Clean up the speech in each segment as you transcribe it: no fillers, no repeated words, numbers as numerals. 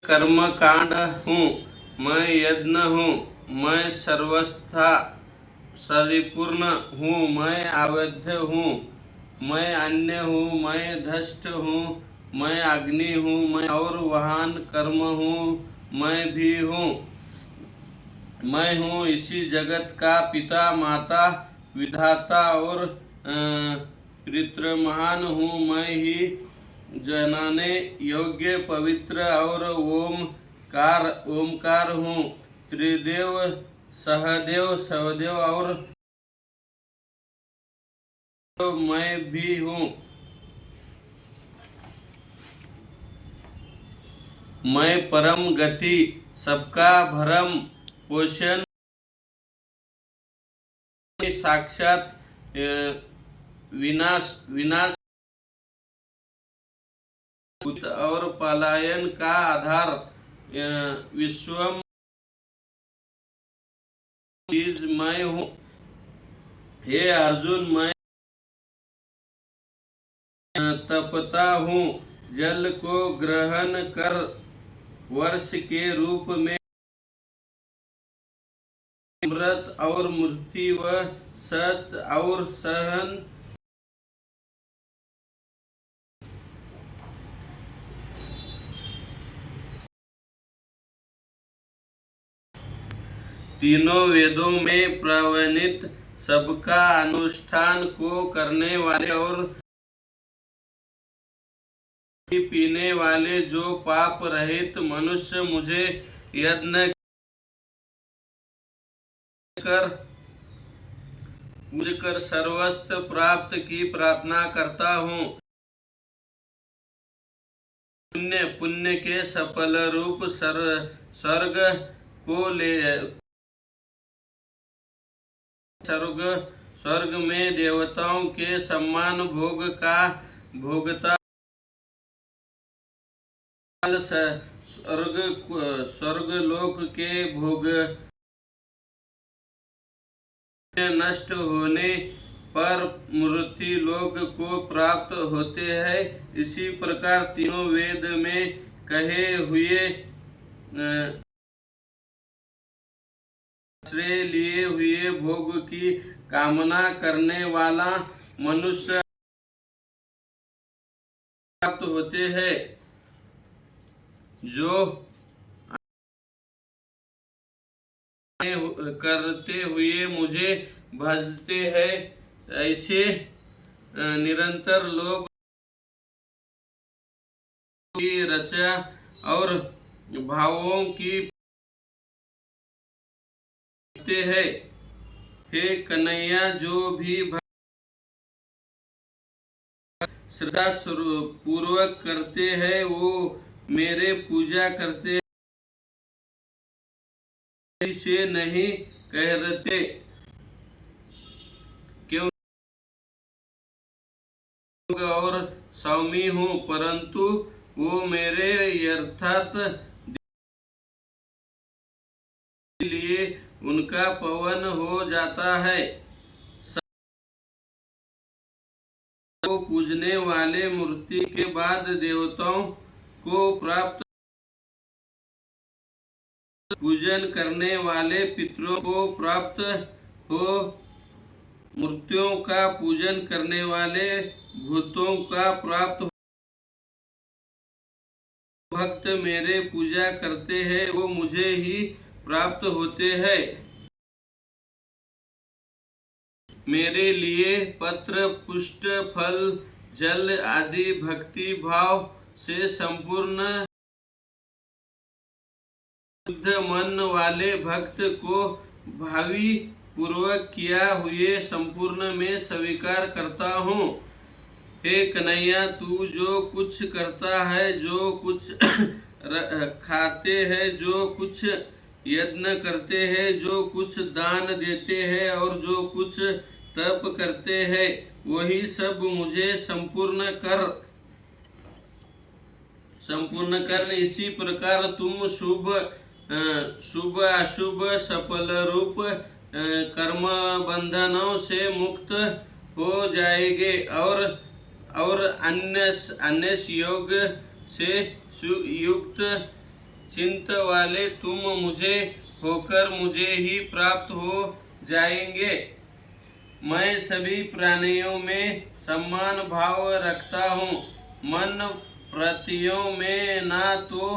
कर्मकांड हूँ, मैं यज्ञ हूँ, मैं सर्वस्था परिपूर्ण हूँ, मैं अवैध हूँ, मैं अन्य हूँ, मैं धष्ट हूँ, मैं अग्नि हूँ, मैं और वाहन कर्म हूँ, मैं भी हूँ। मैं हूँ इसी जगत का पिता माता विधाता और पितृमहान हूँ। मैं ही जानने योग्य पवित्र और ओमकार हूँ। त्रिदेव सहदेव सवदेव और मैं भी हूँ। मैं परम गति सबका भरम पोषण साक्षात विनाश और पलायन का आधार विश्वम बीज मैं हूँ। हे अर्जुन, मैं तपता हूँ, जल को ग्रहण कर वर्ष के रूप में अमृत और मूर्ति व सत और सहन तीनों वेदों में प्रवणित सबका अनुष्ठान को करने वाले और पीने वाले जो पाप रहित मनुष्य मुझे यज्ञ कर पूज कर सर्वस्व प्राप्त की प्रार्थना करता हूँ। पुण्य के सफल रूप स्वर्ग को ले स्वर्ग में देवताओं के सम्मान भोग का भोगता स्वर्ग लोक के भोग नष्ट होने पर मूर्ति लोक को प्राप्त होते हैं। इसी प्रकार तीनों वेद में कहे हुए आश्रय लिए हुए भोग की कामना करने वाला मनुष्य प्राप्त होते हैं। जो करते हुए मुझे भजते हैं, ऐसे निरंतर लोग की रचा और भावों की है। हे कन्हैया, जो भी श्रद्धा पूर्वक करते हैं वो मेरे पूजा करते से नहीं कहते, क्यों और स्वामी हूँ, परंतु वो मेरे यथार्थ लिए उनका पवन हो जाता है। को पूजने वाले मूर्ति के बाद देवताओं को प्राप्त, पूजन करने वाले पितरों को प्राप्त हो, मूर्तियों का पूजन करने वाले भूतों का प्राप्त हो। भक्त मेरे पूजा करते हैं वो मुझे ही प्राप्त होते हैं। मेरे लिए पत्र पुष्प फल जल आदि भक्ति भाव से संपूर्ण शुद्ध मन वाले भक्त को भावी पूर्वक किया हुए संपूर्ण में स्वीकार करता हूँ। हे कन्हैया, तू जो कुछ करता है, जो कुछ खाते हैं, जो कुछ यज्ञ करते हैं, जो कुछ दान देते हैं और जो कुछ तप करते हैं, वही सब मुझे संपूर्ण कर इसी प्रकार तुम शुभ अशुभ सफल रूप कर्म बंधनों से मुक्त हो जाएंगे और अन्य योग से युक्त चिंत वाले तुम मुझे होकर मुझे ही प्राप्त हो जाएंगे। मैं सभी प्राणियों में समान भाव रखता हूँ। मन प्रतियों में ना तो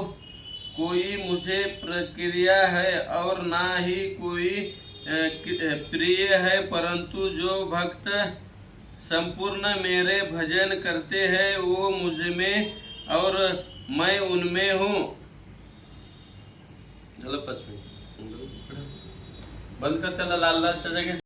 कोई मुझे प्रक्रिया है और ना ही कोई प्रिय है, परंतु जो भक्त संपूर्ण मेरे भजन करते हैं वो मुझ में और मैं उनमें हूँ। बंद कर त्याला लाल लाल जागे